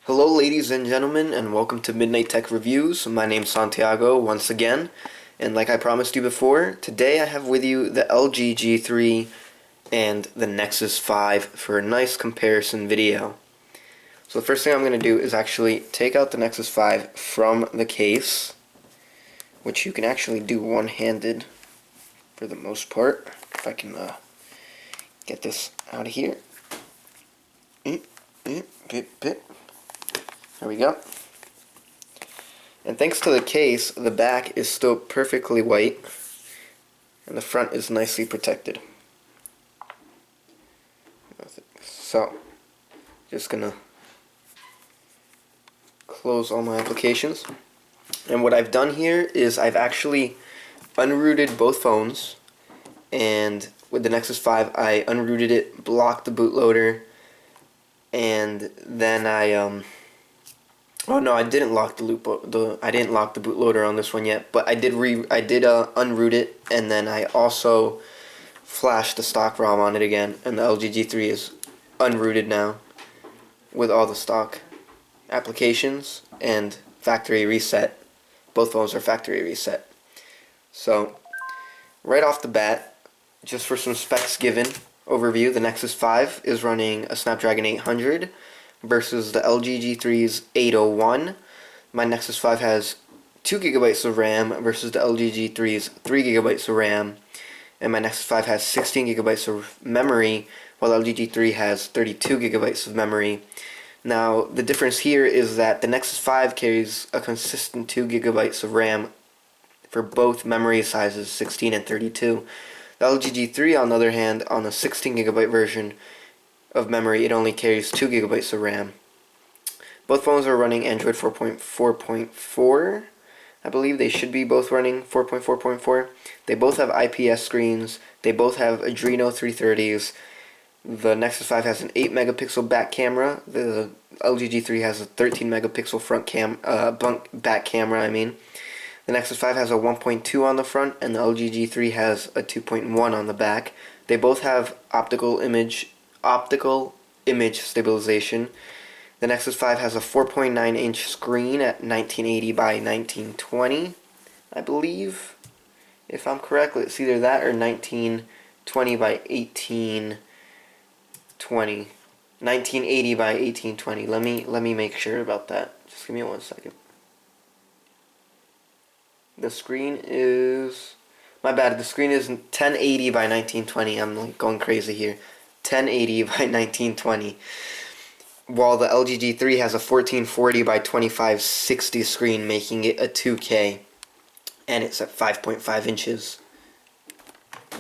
Hello ladies and gentlemen, and welcome to Midnight Tech Reviews. My name's Santiago once again, and like I promised you before, today I have with you the LG G3 and the Nexus 5 for a nice comparison video. So the first thing I'm going to do is actually take out the Nexus 5 from the case, which you can actually do one-handed for the most part. If I can get this out of here. There we go. And thanks to the case, the back is still perfectly white, and the front is nicely protected. So, just gonna close all my applications. And what I've done here is I've actually unrooted both phones, and with the Nexus 5 I unrooted it, blocked the bootloader, and then oh no, I didn't lock I didn't lock the bootloader on this one yet, but I did unroot it, and then I also flashed the stock ROM on it again, and the LG G3 is unrooted now with all the stock applications and factory reset. Both phones are factory reset. So right off the bat, just for some specs given overview, the Nexus 5 is running a Snapdragon 800 versus the LG G3's 801. My Nexus 5 has 2 gigabytes of RAM versus the LG G3's 3 gigabytes of RAM, and my Nexus 5 has 16 gigabytes of memory, while the LG G3 has 32 gigabytes of memory. Now, the difference here is that the Nexus 5 carries a consistent 2 gigabytes of RAM for both memory sizes, 16 and 32. The LG G3, on the other hand, on a 16 gigabyte version of memory, it only carries 2 gigabytes of RAM. Both phones are running Android 4.4.4. I believe they should be both running 4.4.4. They both have IPS screens. They both have Adreno 330s. The Nexus 5 has an 8 megapixel back camera. The LG G3 has a 13 megapixel back camera. The Nexus 5 has a 1.2 on the front, and the LG G3 has a 2.1 on the back. They both have optical image stabilization. The Nexus 5 has a 4.9 inch screen at 1980 by 1920, I believe, if I'm correct. It's either that or 1920 by 1820. 1980 by 1820. Let me make sure about that. Just give me 1 second. The screen is, my bad, the screen is 1080 by 1920. I'm like going crazy here. 1080 by 1920, while the LG G3 has a 1440 by 2560 screen, making it a 2K, and it's at 5.5 inches.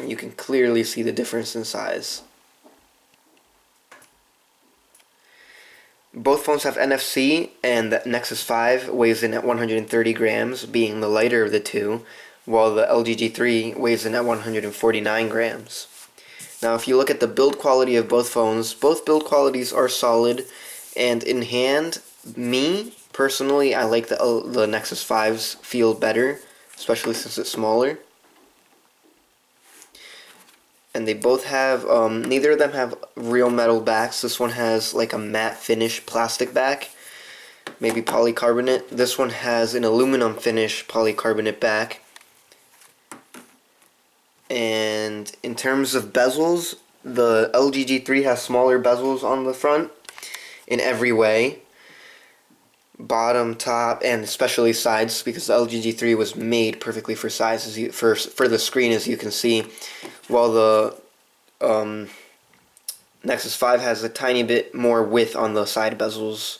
And you can clearly see the difference in size. Both phones have NFC, and the Nexus 5 weighs in at 130 grams, being the lighter of the two, while the LG G3 weighs in at 149 grams. Now, if you look at the build quality of both phones, both build qualities are solid, and in hand, me, personally, I like the Nexus 5's feel better, especially since it's smaller. And they both have, neither of them have real metal backs. This one has like a matte finish plastic back, maybe polycarbonate. This one has an aluminum finish polycarbonate back. And in terms of bezels, the LG G3 has smaller bezels on the front in every way, bottom, top, and especially sides, because the LG G3 was made perfectly for size, for the screen, as you can see, while the Nexus 5 has a tiny bit more width on the side bezels.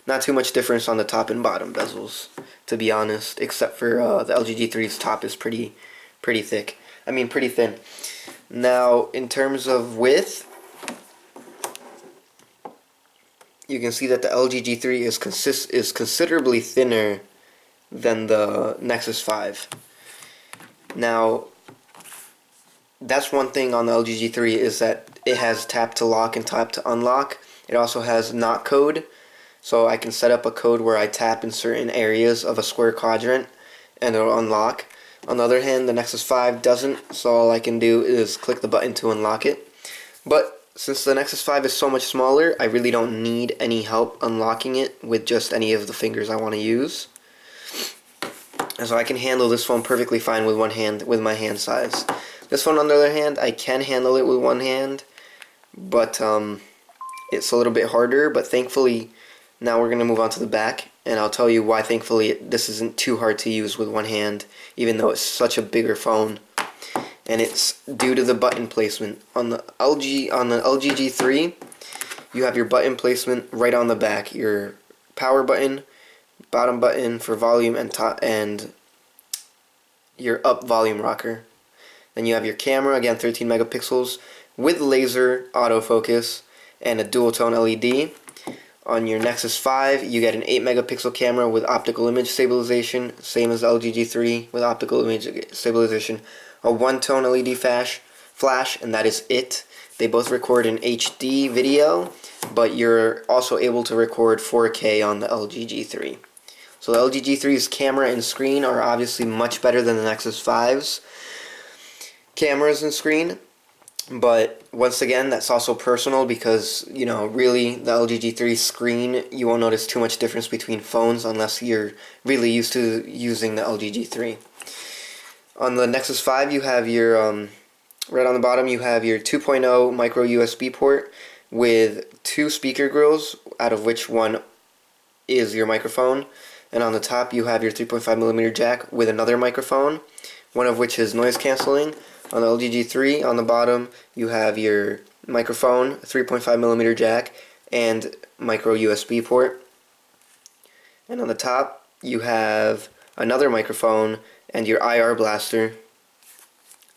Not too much difference on the top and bottom bezels, to be honest, except for the LG G3's top is pretty thick. Pretty thin. Now, in terms of width, you can see that the LG G3 is considerably thinner than the Nexus 5. Now, that's one thing on the LG G3, is that it has tap to lock and tap to unlock. It also has knock code, so I can set up a code where I tap in certain areas of a square quadrant and it'll unlock. On the other hand, the Nexus 5 doesn't, so all I can do is click the button to unlock it. But Since the Nexus 5 is so much smaller, I really don't need any help unlocking it with just any of the fingers I want to use. And so I can handle this phone perfectly fine with one hand, with my hand size. This phone, on the other hand, I can handle it with one hand, but it's a little bit harder. But thankfully, now we're going to move on to the back, and I'll tell you why thankfully this isn't too hard to use with one hand, even though it's such a bigger phone. And it's due to the button placement. On the LG G3, you have your button placement right on the back. Your power button, bottom button for volume, and top, and your up volume rocker. Then you have your camera, again 13 megapixels with laser autofocus and a dual tone LED. On your Nexus 5, you get an 8 megapixel camera with optical image stabilization, same as the LG G3 with optical image stabilization. A one-tone LED flash, and that is it. They both record in HD video, but you're also able to record 4K on the LG G3. So the LG G3's camera and screen are obviously much better than the Nexus 5's cameras and screen, but once again, that's also personal because, you know, really the LG G3 screen, you won't notice too much difference between phones unless you're really used to using the LG G3. On the Nexus 5, you have your, right on the bottom, you have your 2.0 micro USB port with 2 speaker grills, out of which one is your microphone. And on the top, you have your 3.5mm jack with another microphone, one of which is noise canceling. On the LG G3, on the bottom, you have your microphone, 3.5mm jack, and micro USB port. And on the top, you have another microphone and your IR blaster.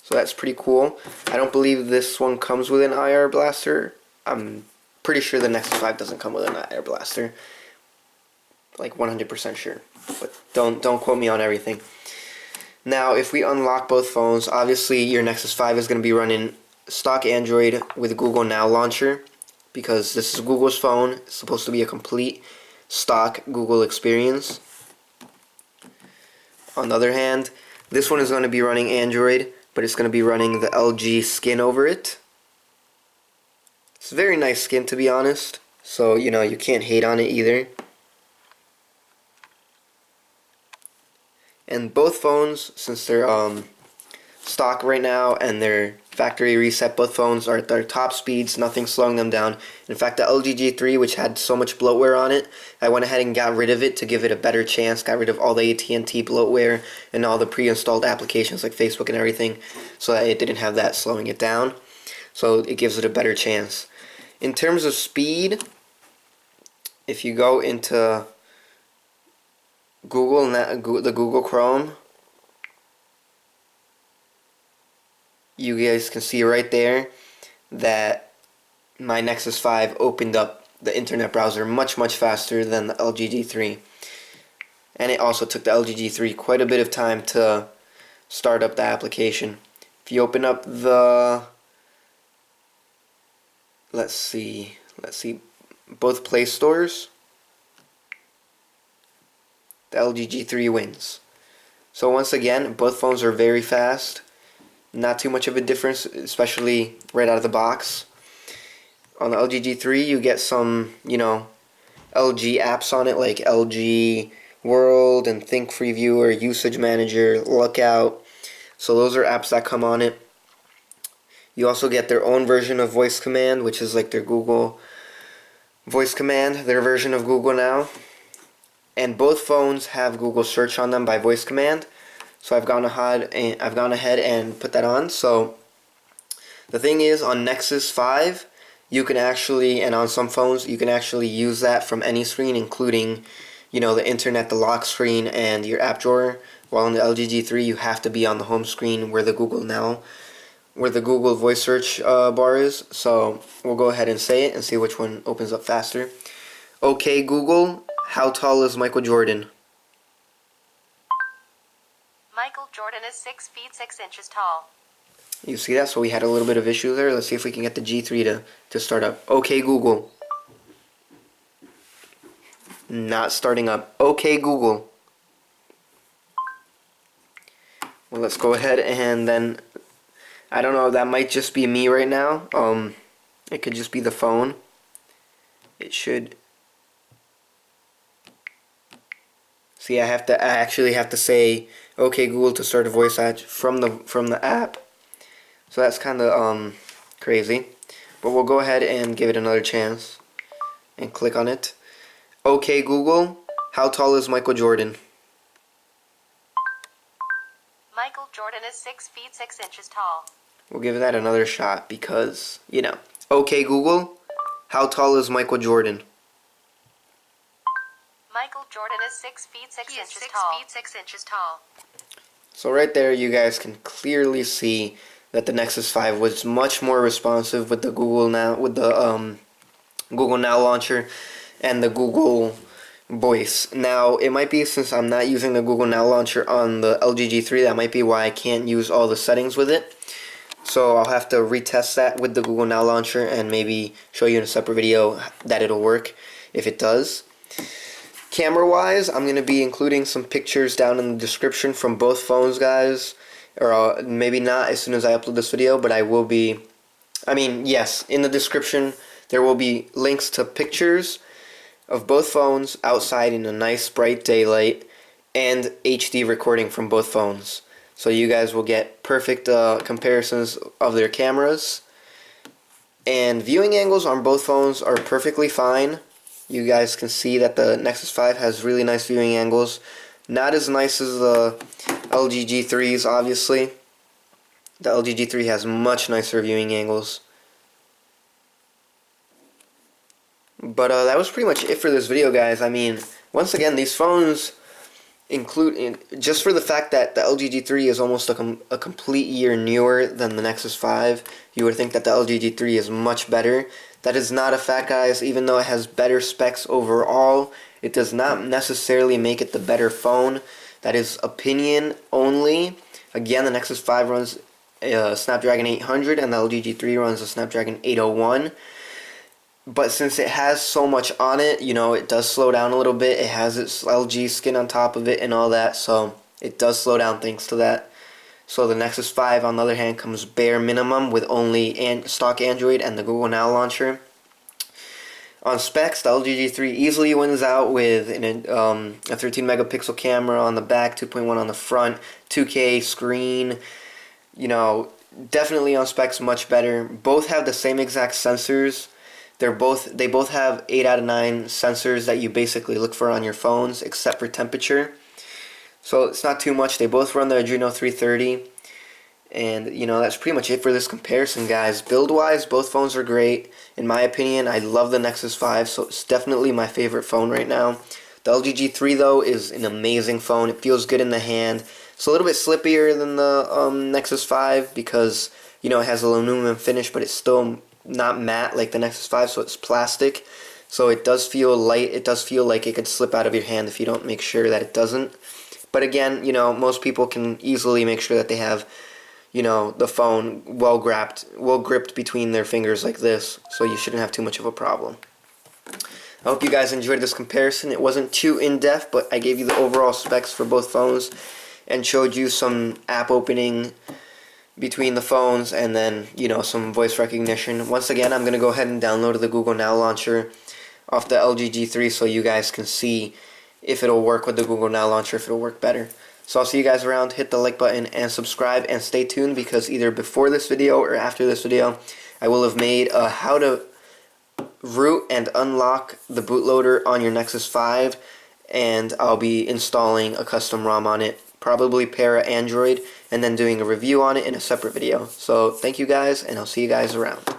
So that's pretty cool. I don't believe this one comes with an IR blaster. I'm pretty sure the Nexus 5 doesn't come with an IR blaster. Like 100% sure. But don't quote me on everything. Now, if we unlock both phones, obviously your Nexus 5 is going to be running stock Android with Google Now launcher, because this is Google's phone. It's supposed to be a complete stock Google experience. On the other hand, this one is going to be running Android, but it's going to be running the LG skin over it. It's a very nice skin, to be honest, so you know, you can't hate on it either. And both phones, since they're stock right now and they're factory reset, both phones are at their top speeds, nothing slowing them down. In fact, the LG G3, which had so much bloatware on it, I went ahead and got rid of it to give it a better chance, got rid of all the AT&T bloatware and all the pre-installed applications like Facebook and everything, so that it didn't have that slowing it down. So it gives it a better chance. In terms of speed, if you go into Google, the Google Chrome, you guys can see right there that my Nexus 5 opened up the internet browser much faster than the LG G3. And it also took the LG G3 quite a bit of time to start up the application. If you open up the, let's see, both Play Stores, the LG G3 wins. So once again, both phones are very fast. Not too much of a difference, especially right out of the box. On the LG G3, you get some, you know, LG apps on it, like LG World and Think Free Viewer, Usage Manager, Lookout. So those are apps that come on it. You also get their own version of voice command, which is like their Google voice command, their version of Google Now. And both phones have Google search on them by voice command. So I've gone ahead and put that on. So the thing is, on Nexus 5, you can actually, and on some phones, you can actually use that from any screen, including, you know, the internet, the lock screen, and your app drawer. While on the LG G3, you have to be on the home screen where the Google voice search bar is. So we'll go ahead and say it and see which one opens up faster. Okay, Google, how tall is Michael Jordan? Michael Jordan is 6 feet 6 inches tall. You see that? So we had a little bit of issue there. Let's see if we can get the G3 to start up. Okay, Google. Not starting up. Okay, Google. Well, let's go ahead and then, I don't know, that might just be me right now. It could just be the phone. It should. See, I actually have to say, "Okay, Google," to start a voice act from the app. So that's kind of crazy. But we'll go ahead and give it another chance and click on it. "Okay, Google, how tall is Michael Jordan?" Michael Jordan is 6 feet 6 inches tall. We'll give that another shot because, you know. "Okay, Google, how tall is Michael Jordan?" Michael Jordan is 6 feet 6 inches tall. 6 feet 6 inches tall. So right there, you guys can clearly see that the Nexus 5 was much more responsive with the Google Now launcher and the Google Voice. Now, it might be since I'm not using the Google Now launcher on the LG G3, that might be why I can't use all the settings with it. So I'll have to retest that with the Google Now launcher and maybe show you in a separate video that it'll work if it does. Camera wise, I'm going to be including some pictures down in the description from both phones, guys. Or maybe not as soon as I upload this video, but I will be. I mean, yes, in the description there will be links to pictures of both phones outside in a nice bright daylight and HD recording from both phones. So you guys will get perfect comparisons of their cameras. And viewing angles on both phones are perfectly fine. You guys can see that the Nexus 5 has really nice viewing angles. Not as nice as the LG G3s, obviously. The LG G3 has much nicer viewing angles. But that was pretty much it for this video, guys. I mean, once again, these phones just for the fact that the LG G3 is almost a complete year newer than the Nexus 5, you would think that the LG G3 is much better. That is not a fact, guys. Even though it has better specs overall, it does not necessarily make it the better phone. That is opinion only. Again, the Nexus 5 runs a Snapdragon 800 and the LG G3 runs a Snapdragon 801. But since it has so much on it, you know, it does slow down a little bit. It has its LG skin on top of it and all that, so it does slow down thanks to that. So the Nexus 5, on the other hand, comes bare minimum with only stock Android and the Google Now launcher. On specs, the LG G3 easily wins out with a 13 megapixel camera on the back, 2.1 on the front, 2K screen. You know, definitely on specs much better. Both have the same exact sensors. They both have 8 out of 9 sensors that you basically look for on your phones, except for temperature. So it's not too much. They both run the Adreno 330. And, you know, that's pretty much it for this comparison, guys. Build-wise, both phones are great. In my opinion, I love the Nexus 5, so it's definitely my favorite phone right now. The LG G3, though, is an amazing phone. It feels good in the hand. It's a little bit slippier than the Nexus 5 because, you know, it has an aluminum finish, but it's still not matte like the Nexus 5, so it's plastic. So it does feel light. It does feel like it could slip out of your hand if you don't make sure that it doesn't. But again, you know, most people can easily make sure that they have, you know, the phone well gripped between their fingers like this, so you shouldn't have too much of a problem. I hope you guys enjoyed this comparison. It wasn't too in-depth, but I gave you the overall specs for both phones and showed you some app opening between the phones and then, you know, some voice recognition. Once again, I'm going to go ahead and download the Google Now launcher off the LG G3 so you guys can see if it'll work with the Google Now launcher, if it'll work better. So I'll see you guys around. Hit the like button and subscribe, and stay tuned because either before this video or after this video, I will have made a how to root and unlock the bootloader on your Nexus 5, and I'll be installing a custom ROM on it, probably Para Android, and then doing a review on it in a separate video. So thank you guys, and I'll see you guys around.